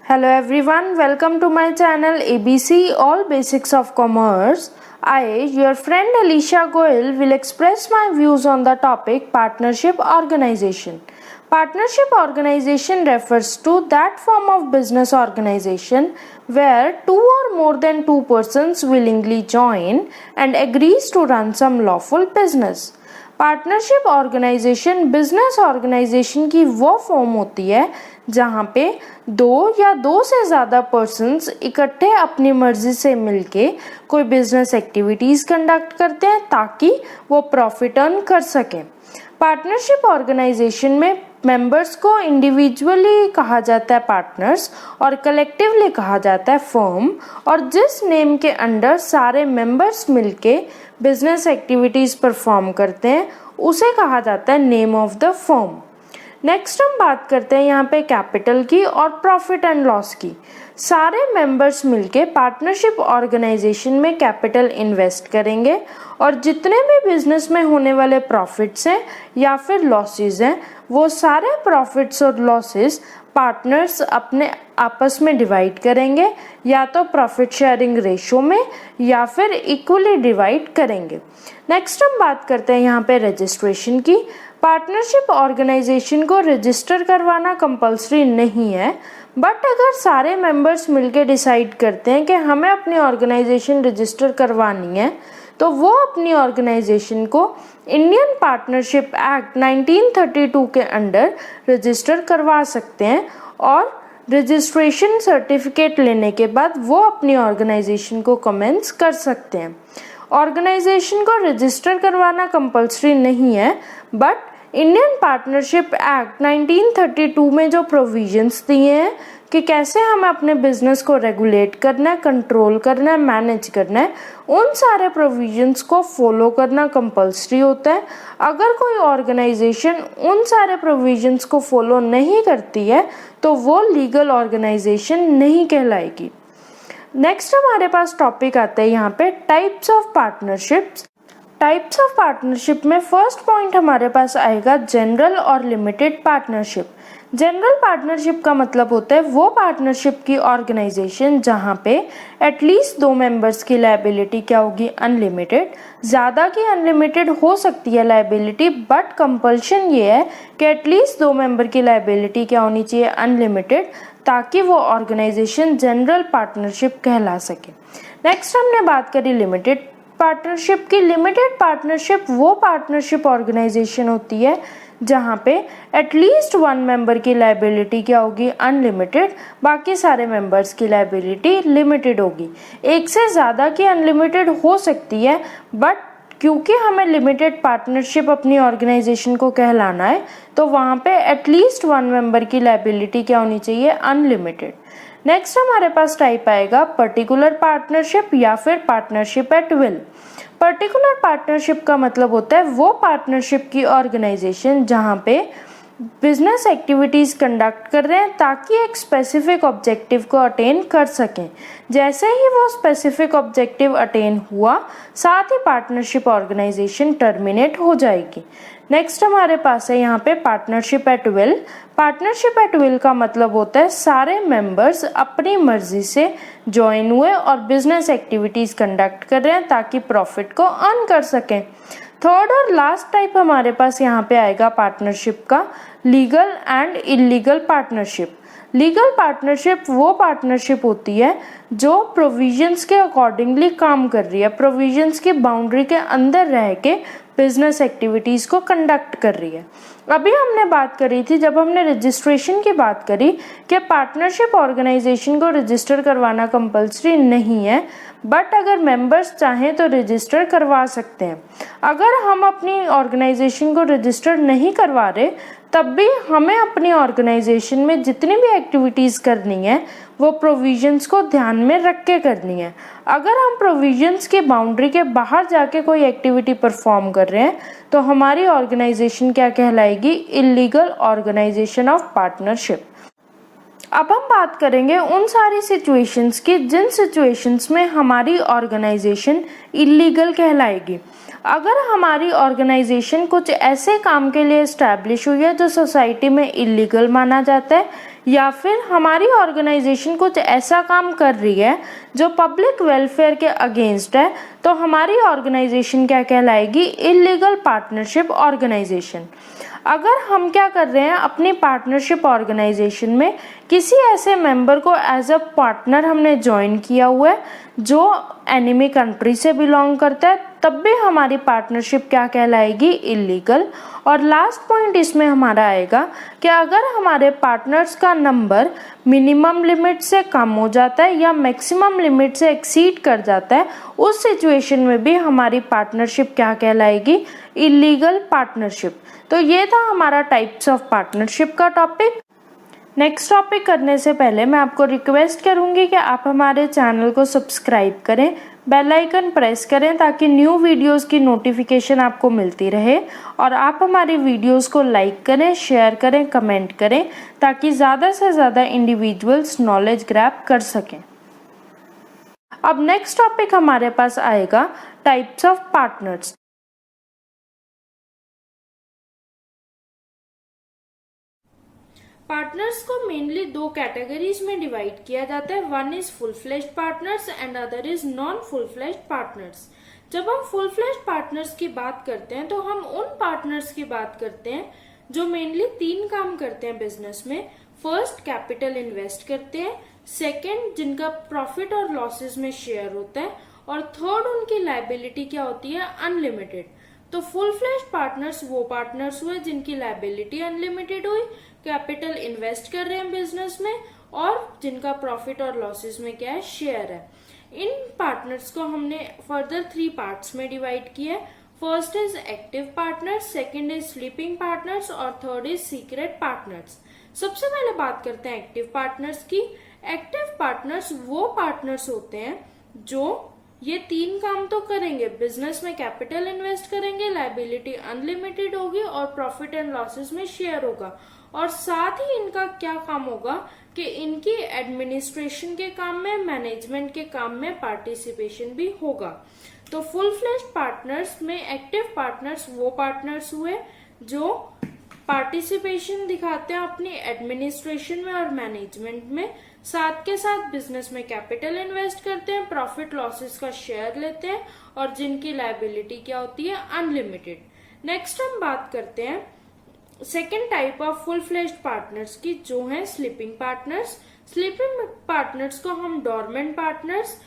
Hello everyone, welcome to my channel ABC All Basics of Commerce. I, your friend Alicia Goel, will express my views on the topic Partnership Organization. Partnership organization refers to that form of business organization where two or more than two persons willingly join and agrees to run some lawful business. Partnership organization business organization की वो form होती है जहाँ पे दो या दो से ज़्यादा पर्सन्स इकट्ठे अपनी मर्जी से मिलके कोई बिजनेस एक्टिविटीज़ कंडक्ट करते हैं ताकि वो प्रॉफिट अर्न कर सकें। पार्टनरशिप ऑर्गेनाइजेशन में मेंबर्स को इंडिविजुअली कहा जाता है पार्टनर्स और कलेक्टिवली कहा जाता है फर्म, और जिस नेम के अंडर सारे मेंबर्स मिलके बिजनेस एक्टिविटीज परफॉर्म करते हैं उसे कहा जाता है name of the firm. Next हम बात करते हैं यहाँ पे कैपिटल की और प्रॉफिट एंड लॉस की। सारे मेंबर्स मिलके पार्टनरशिप ऑर्गेनाइजेशन में कैपिटल इन्वेस्ट करेंगे और जितने भी बिजनेस में होने वाले प्रॉफिट्स हैं या फिर लॉसेस हैं वो सारे प्रॉफिट्स और लॉसेस पार्टनर्स अपने आपस में डिवाइड करेंगे, या तो प्रॉफिट शेयरिंग रेशो में या फिर इक्वली डिवाइड करेंगे। नेक्स्ट हम बात करते हैं यहाँ पे रजिस्ट्रेशन की। पार्टनरशिप ऑर्गेनाइजेशन को रजिस्टर करवाना कंपलसरी नहीं है, बट अगर सारे मेंबर्स मिलके डिसाइड करते हैं कि हमें अपनी ऑर्गेनाइजेशन रजिस्टर करवानी है तो वो अपनी ऑर्गेनाइजेशन को इंडियन पार्टनरशिप एक्ट 1932 के अंडर रजिस्टर करवा सकते हैं और रजिस्ट्रेशन सर्टिफिकेट लेने के बाद वो अपनी ऑर्गेनाइजेशन को कमेंस कर सकते हैं। ऑर्गेनाइजेशन को रजिस्टर करवाना कंपलसरी नहीं है, बट इंडियन पार्टनरशिप एक्ट 1932 में जो प्रोविजंस दिए हैं कि कैसे हमें अपने बिजनेस को रेगुलेट करना है, कंट्रोल करना है, मैनेज करना है, उन सारे प्रोविजंस को फॉलो करना कंपलसरी होता है। अगर कोई ऑर्गेनाइजेशन उन सारे प्रोविजंस को फॉलो नहीं करती है तो वो लीगल ऑर्गेनाइजेशन नहीं कहलाएगी। नेक्स्ट हमारे पास टॉपिक आता है यहाँ पे types of partnerships. Types of partnership में फर्स्ट पॉइंट हमारे पास आएगा जनरल और लिमिटेड पार्टनरशिप। जनरल पार्टनरशिप का मतलब होता है वो पार्टनरशिप की ऑर्गेनाइजेशन जहाँ पे एटलीस्ट दो मेंबर्स की लायबिलिटी क्या होगी, अनलिमिटेड। ज़्यादा की अनलिमिटेड हो सकती है लायबिलिटी, बट कंपल्शन ये है कि एटलीस्ट दो मेंबर की लायबिलिटी क्या होनी चाहिए, अनलिमिटेड, ताकि वो ऑर्गेनाइजेशन जनरल पार्टनरशिप कहला सके। नेक्स्ट हमने बात करी लिमिटेड पार्टनरशिप की। लिमिटेड पार्टनरशिप वो पार्टनरशिप ऑर्गेनाइजेशन होती है जहाँ पे एटलीस्ट वन मेंबर की लायबिलिटी क्या होगी, अनलिमिटेड, बाकी सारे मेंबर्स की लायबिलिटी लिमिटेड होगी। एक से ज़्यादा की अनलिमिटेड हो सकती है, बट क्योंकि हमें लिमिटेड पार्टनरशिप अपनी ऑर्गेनाइजेशन को कहलाना है तो वहाँ पे एटलीस्ट वन मेंबर की लायबिलिटी क्या होनी चाहिए, अनलिमिटेड। नेक्स्ट हमारे पास टाइप आएगा पर्टिकुलर पार्टनरशिप या फिर partnership at will. Particular partnership का मतलब होता है वो पार्टनरशिप की ऑर्गेनाइजेशन जहाँ पे बिजनेस एक्टिविटीज़ कंडक्ट कर रहे हैं ताकि एक स्पेसिफिक ऑब्जेक्टिव को अटेन कर सकें। जैसे ही वो स्पेसिफिक ऑब्जेक्टिव अटेन हुआ साथ ही पार्टनरशिप ऑर्गेनाइजेशन टर्मिनेट हो जाएगी। नेक्स्ट हमारे पास है यहाँ पे partnership at will. Partnership at will का मतलब होता है सारे मेंबर्स अपनी मर्जी से ज्वाइन हुए और बिजनेस एक्टिविटीज़ कंडक्ट कर रहे हैं ताकि प्रॉफिट को अर्न कर सकें। थर्ड और लास्ट टाइप हमारे पास यहाँ पे आएगा पार्टनरशिप का legal and illegal partnership. Legal partnership वो पार्टनरशिप होती है जो प्रोविजंस के अकॉर्डिंगली काम कर रही है, प्रोविजंस की बाउंड्री के अंदर रह के बिजनेस एक्टिविटीज़ को कंडक्ट कर रही है। अभी हमने बात करी थी जब हमने रजिस्ट्रेशन की बात करी कि पार्टनरशिप ऑर्गेनाइजेशन को रजिस्टर करवाना कंपलसरी नहीं है, बट अगर मेंबर्स चाहें तो रजिस्टर करवा सकते हैं। अगर हम अपनी ऑर्गेनाइजेशन को रजिस्टर नहीं करवा रहे तब भी हमें अपनी ऑर्गेनाइजेशन में जितनी भी एक्टिविटीज़ करनी है वो प्रोविजंस को ध्यान में रख के करनी है। अगर हम प्रोविजंस की बाउंड्री के बाहर जाके कोई एक्टिविटी परफॉर्म कर रहे हैं तो हमारी ऑर्गेनाइजेशन क्या कहलाएगी, इलीगल ऑर्गेनाइजेशन ऑफ पार्टनरशिप। अब हम बात करेंगे उन सारी सिचुएशंस की जिन सिचुएशंस में हमारी ऑर्गेनाइजेशन इलीगल कहलाएगी। अगर हमारी ऑर्गेनाइजेशन कुछ ऐसे काम के लिए इस्टेब्लिश हुई है जो सोसाइटी में इलीगल माना जाता है या फिर हमारी ऑर्गेनाइजेशन कुछ ऐसा काम कर रही है जो पब्लिक वेलफेयर के अगेंस्ट है, तो हमारी ऑर्गेनाइजेशन क्या कहलाएगी? Illegal partnership organisation. अगर हम क्या कर रहे हैं, अपनी पार्टनरशिप ऑर्गेनाइजेशन में किसी ऐसे मेंबर को एज अ पार्टनर हमने ज्वाइन किया हुआ है जो एनिमी कंट्री से बिलोंग करता है, तब भी हमारी पार्टनरशिप क्या कहलाएगी? इलीगल। और लास्ट पॉइंट इसमें हमारा आएगा कि अगर हमारे पार्टनर्स का नंबर मिनिमम लिमिट से कम हो जाता है या मैक्सिमम लिमिट से एक्सीड कर जाता है, उस सिचुएशन में भी हमारी पार्टनरशिप क्या कहलाएगी? Illegal partnership. तो ये था हमारा टाइप्स ऑफ पार्टनरशिप का टॉपिक। नेक्स्ट टॉपिक करने से पहले मैं आपको रिक्वेस्ट करूंगी कि आप हमारे चैनल को सब्सक्राइब करें, बेल आइकन प्रेस करें ताकि न्यू वीडियोस की नोटिफिकेशन आपको मिलती रहे, और आप हमारी वीडियोस को लाइक करें, शेयर करें, कमेंट करें ताकि ज़्यादा से ज़्यादा इंडिविजुअल्स नॉलेज ग्रैब कर सकें। अब नेक्स्ट टॉपिक हमारे पास आएगा टाइप्स ऑफ पार्टनर्स। पार्टनर्स को मेनली दो कैटेगरीज में डिवाइड किया जाता है। One is full fleshed partners and other is non full fleshed partners. जब हम फुल फ्लेश्ड पार्टनर्स की बात करते हैं तो हम उन पार्टनर्स की बात करते हैं जो मेनली तीन काम करते हैं बिजनेस में। फर्स्ट, कैपिटल इन्वेस्ट करते हैं। सेकेंड, जिनका प्रॉफिट और लॉसेस में शेयर होता है। और थर्ड, उनकी लायबिलिटी क्या होती है? अनलिमिटेड। तो फुल फ्लेश्ड पार्टनर्स वो पार्टनर्स हुए जिनकी लायबिलिटी अनलिमिटेड हुई, कैपिटल इन्वेस्ट कर रहे हैं बिजनेस में, और जिनका प्रॉफिट और लॉसेस में क्या है? शेयर है। इन पार्टनर्स को हमने फर्दर 3 पार्ट्स में डिवाइड किया है। First is active partners, second is sleeping partners और थर्ड इज सीक्रेट पार्टनर्स। सबसे पहले बात करते हैं एक्टिव पार्टनर्स की। एक्टिव पार्टनर्स वो पार्टनर्स होते हैं जो ये तीन काम तो करेंगे, बिजनेस में कैपिटल इन्वेस्ट करेंगे, लायबिलिटी अनलिमिटेड होगी और प्रॉफिट एंड लॉसेस में शेयर होगा, और साथ ही इनका क्या काम होगा कि इनकी एडमिनिस्ट्रेशन के काम में, मैनेजमेंट के काम में पार्टिसिपेशन भी होगा। तो फुल फ्लेश्ड पार्टनर्स में एक्टिव पार्टनर्स वो पार्टनर्स हुए जो पार्टिसिपेशन दिखाते हैं अपनी एडमिनिस्ट्रेशन में और मैनेजमेंट में, साथ के साथ बिजनेस में कैपिटल इन्वेस्ट करते हैं, प्रॉफिट लॉसेस का शेयर लेते हैं, और जिनकी लायबिलिटी क्या होती है? अनलिमिटेड। नेक्स्ट हम बात करते हैं second type of full fleshed partners की, जो है स्लीपिंग पार्टनर्स। स्लीपिंग पार्टनर्स को हम डोरमेंट पार्टनर्स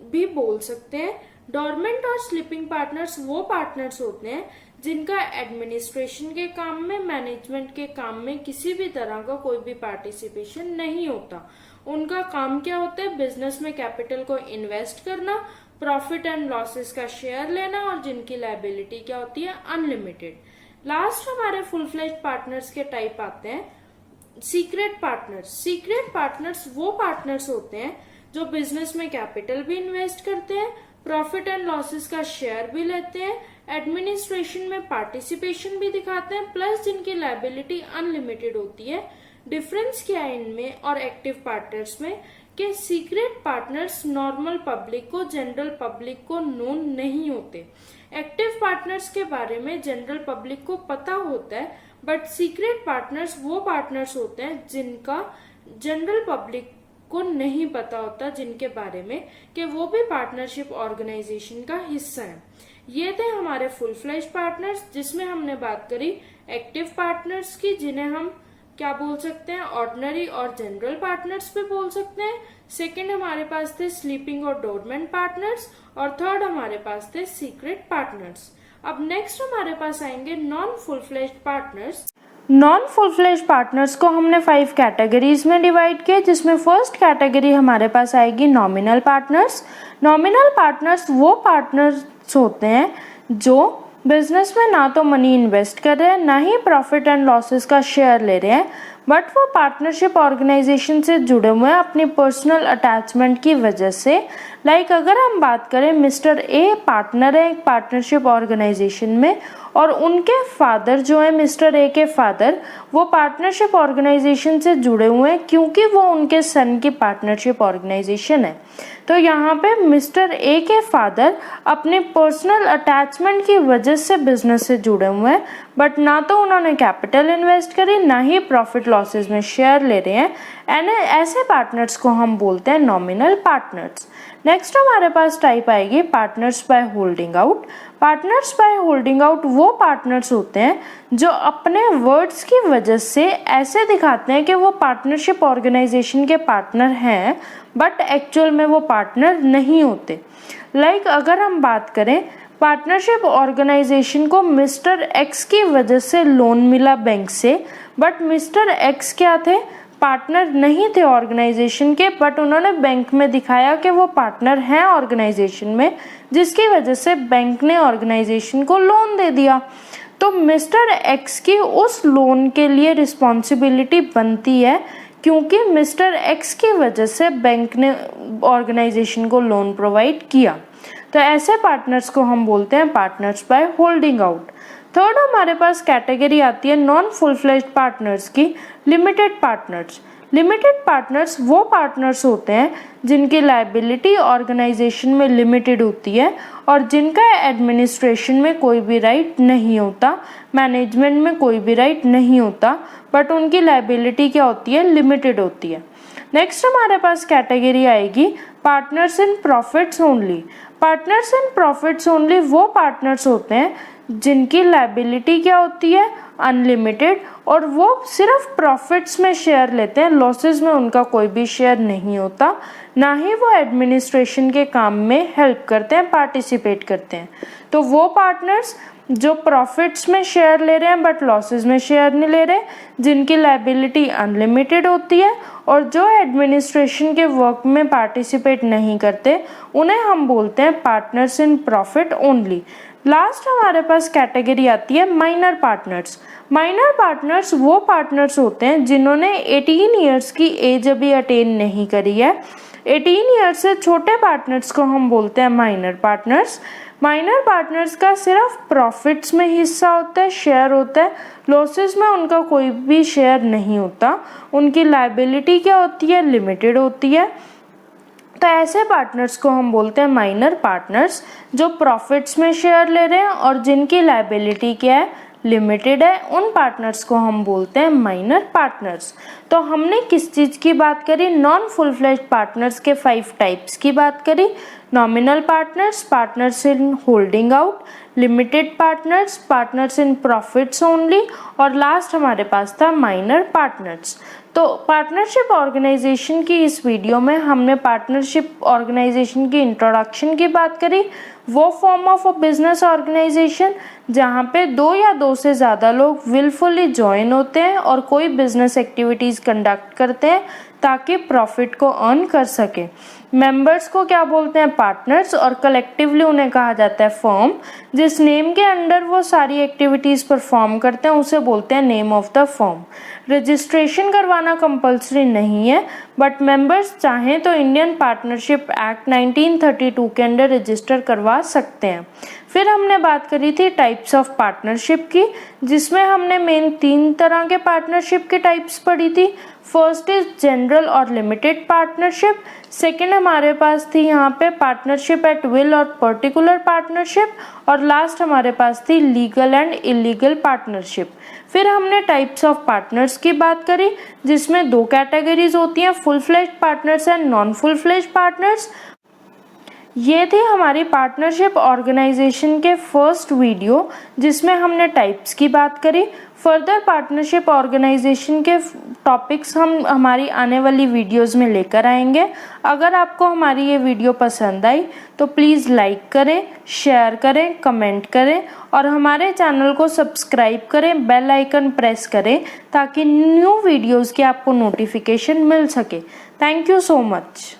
भी बोल सकते हैं। डोरमेंट और स्लीपिंग पार्टनर्स वो पार्टनर्स होते हैं जिनका एडमिनिस्ट्रेशन के काम में, मैनेजमेंट के काम में किसी भी तरह का कोई भी पार्टिसिपेशन नहीं होता। उनका काम क्या होता है? बिजनेस में कैपिटल को इन्वेस्ट करना, प्रॉफिट एंड लॉसेस का शेयर लेना, और जिनकी लायबिलिटी क्या होती है? अनलिमिटेड। लास्ट हमारे फुल फ्लेश्ड पार्टनर्स के टाइप आते हैं सीक्रेट पार्टनर्स। सीक्रेट पार्टनर्स वो पार्टनर्स होते हैं जो बिजनेस में कैपिटल भी इन्वेस्ट करते हैं, प्रॉफिट एंड लॉसेस का शेयर भी लेते हैं, एडमिनिस्ट्रेशन में पार्टिसिपेशन भी दिखाते हैं, प्लस जिनकी लायबिलिटी अनलिमिटेड होती है। डिफरेंस क्या है इनमें और एक्टिव पार्टनर्स में कि सीक्रेट पार्टनर्स नॉर्मल पब्लिक को, जनरल पब्लिक को नोन नहीं होते। एक्टिव पार्टनर्स के बारे में जनरल पब्लिक को पता होता है, बट सीक्रेट पार्टनर्स वो पार्टनर्स होते हैं जिनका जनरल पब्लिक को नहीं पता होता, जिनके बारे में कि वो भी पार्टनरशिप ऑर्गेनाइजेशन का हिस्सा है। ये थे हमारे फुल फ्लेश्ड पार्टनर्स, जिसमें हमने बात करी एक्टिव पार्टनर्स की, जिन्हें हम क्या बोल सकते हैं? ऑर्डिनरी और जनरल पार्टनर्स भी बोल सकते हैं। सेकंड हमारे पास थे स्लीपिंग और डोरमेंट पार्टनर्स, और थर्ड हमारे पास थे सीक्रेट पार्टनर्स। अब नेक्स्ट हमारे पास आएंगे non full fleshed partners. Non full fleshed partners को हमने 5 कैटेगरीज में डिवाइड किया, जिसमें फर्स्ट कैटेगरी हमारे पास आएगी नॉमिनल पार्टनर्स। नॉमिनल पार्टनर्स वो पार्टनर्स होते हैं जो बिजनेस में ना तो मनी इन्वेस्ट कर रहे हैं, ना ही प्रॉफिट एंड लॉसेस का शेयर ले रहे हैं, बट वो पार्टनरशिप ऑर्गेनाइजेशन से जुड़े हुए हैं अपनी पर्सनल अटैचमेंट की वजह से। लाइक अगर हम बात करें, मिस्टर ए पार्टनर है एक पार्टनरशिप ऑर्गेनाइजेशन में, और उनके फादर जो है मिस्टर ए के फादर, वो पार्टनरशिप ऑर्गेनाइजेशन से जुड़े हुए हैं क्योंकि वो उनके सन की पार्टनरशिप ऑर्गेनाइजेशन है। तो यहाँ पे मिस्टर ए के फादर अपने पर्सनल अटैचमेंट की वजह से बिजनेस से जुड़े हुए हैं, बट ना तो उन्होंने कैपिटल इन्वेस्ट करी, ना ही प्रॉफिट लॉसेस में शेयर ले रहे हैं, एंड ऐसे पार्टनर्स को हम बोलते हैं नॉमिनल पार्टनर्स। नेक्स्ट हमारे पास टाइप आएगी partners by holding out. Partners by holding out वो पार्टनर्स होते हैं जो अपने वर्ड्स की वजह से ऐसे दिखाते हैं कि वो पार्टनरशिप ऑर्गेनाइजेशन के पार्टनर हैं, बट एक्चुअल में वो पार्टनर नहीं होते। लाइक अगर हम बात करें, पार्टनरशिप ऑर्गेनाइजेशन को मिस्टर एक्स की वजह से लोन मिला बैंक से, बट मिस्टर एक्स क्या थे, पार्टनर नहीं थे ऑर्गेनाइजेशन के, बट उन्होंने बैंक में दिखाया कि वो पार्टनर हैं ऑर्गेनाइजेशन में, जिसकी वजह से बैंक ने ऑर्गेनाइजेशन को लोन दे दिया। तो मिस्टर एक्स की उस लोन के लिए रिस्पॉन्सिबिलिटी बनती है, क्योंकि मिस्टर एक्स की वजह से बैंक ने ऑर्गेनाइजेशन को लोन प्रोवाइड किया। तो ऐसे पार्टनर्स को हम बोलते हैं partners by holding out. Third हमारे पास कैटेगरी आती है नॉन फुल फ्लेज्ड पार्टनर्स की, लिमिटेड पार्टनर्स। लिमिटेड पार्टनर्स वो पार्टनर्स होते हैं जिनकी लायबिलिटी ऑर्गेनाइजेशन में लिमिटेड होती है और जिनका एडमिनिस्ट्रेशन में कोई भी राइट नहीं होता, मैनेजमेंट में कोई भी राइट नहीं होता, बट उनकी लायबिलिटी क्या होती है, लिमिटेड होती है। नेक्स्ट हमारे पास कैटेगरी आएगी partners in profits only. Partners in profits only वो पार्टनर्स होते हैं जिनकी लायबिलिटी क्या होती है, अनलिमिटेड, और वो सिर्फ प्रॉफिट्स में शेयर लेते हैं, लॉसेस में उनका कोई भी शेयर नहीं होता, ना ही वो एडमिनिस्ट्रेशन के काम में हेल्प करते हैं, पार्टिसिपेट करते हैं। तो वो पार्टनर्स जो प्रॉफिट्स में शेयर ले रहे हैं बट लॉसेस में शेयर नहीं ले रहे, जिनकी लायबिलिटी अनलिमिटेड होती है और जो एडमिनिस्ट्रेशन के वर्क में पार्टिसिपेट नहीं करते, उन्हें हम बोलते हैं partners in profit only. Last हमारे पास कैटेगरी आती है माइनर पार्टनर्स। माइनर पार्टनर्स वो पार्टनर्स होते हैं जिन्होंने 18 ईयर्स की एज अभी अटेन नहीं करी है। 18 ईयर्स से छोटे पार्टनर्स को हम बोलते हैं माइनर पार्टनर्स। माइनर पार्टनर्स का सिर्फ प्रॉफिट्स में हिस्सा होता है, शेयर होता है, लॉसेस में उनका कोई भी शेयर नहीं होता, उनकी लायबिलिटी क्या होती है, लिमिटेड होती है। तो ऐसे पार्टनर्स को हम बोलते हैं माइनर पार्टनर्स, जो प्रॉफिट्स में शेयर ले रहे हैं और जिनकी लायबिलिटी क्या है, लिमिटेड है। उन पार्टनर्स को हम बोलते हैं माइनर पार्टनर्स। तो हमने किस चीज़ की बात करी, नॉन फुल फ्लेज्ड पार्टनर्स के 5 टाइप्स की बात करी। Nominal partners, partners in holding out, limited partners, partners in profits only, और लास्ट हमारे पास था माइनर पार्टनर्स। तो पार्टनरशिप ऑर्गेनाइजेशन की इस वीडियो में हमने पार्टनरशिप ऑर्गेनाइजेशन की इंट्रोडक्शन की बात करी, वो form of a business organization जहाँ पे 2 या 2 से ज़्यादा लोग विलफुली ज्वाइन होते हैं और कोई बिजनेस एक्टिविटीज़ कंडक्ट करते हैं ताकि प्रॉफिट को अर्न कर सके। मेंबर्स को क्या बोलते हैं, पार्टनर्स, और कलेक्टिवली उन्हें कहा जाता है फर्म। जिस नेम के अंडर वो सारी एक्टिविटीज़ परफॉर्म करते हैं उसे बोलते हैं name of the firm. Registration करवाना कंपलसरी नहीं है, बट मेंबर्स चाहें तो इंडियन पार्टनरशिप एक्ट 1932 के अंडर रजिस्टर करवा सकते हैं। फिर हमने बात करी थी टाइप्स ऑफ पार्टनरशिप की, जिसमें हमने मेन 3 तरह के पार्टनरशिप के टाइप्स पढ़ी थी। फर्स्ट इज जनरल और लिमिटेड पार्टनरशिप। सेकेंड हमारे पास थी यहाँ पे पार्टनरशिप एट विल और पर्टिकुलर पार्टनरशिप, और लास्ट हमारे पास थी लीगल एंड इलीगल पार्टनरशिप। फिर हमने टाइप्स ऑफ पार्टनर्स की बात करी, जिसमें 2 कैटेगरीज होती हैं, full fledged partners and non full fledged partners. ये थी हमारी पार्टनरशिप ऑर्गेनाइजेशन के फर्स्ट वीडियो, जिसमें हमने टाइप्स की बात करी। फर्दर पार्टनरशिप ऑर्गेनाइजेशन के टॉपिक्स हम हमारी आने वाली वीडियोस में लेकर आएंगे। अगर आपको हमारी ये वीडियो पसंद आई तो प्लीज़ लाइक करें, शेयर करें, कमेंट करें और हमारे चैनल को सब्सक्राइब करें, बेल आइकन प्रेस करें ताकि न्यू वीडियोस की आपको नोटिफिकेशन मिल सके। Thank you so much.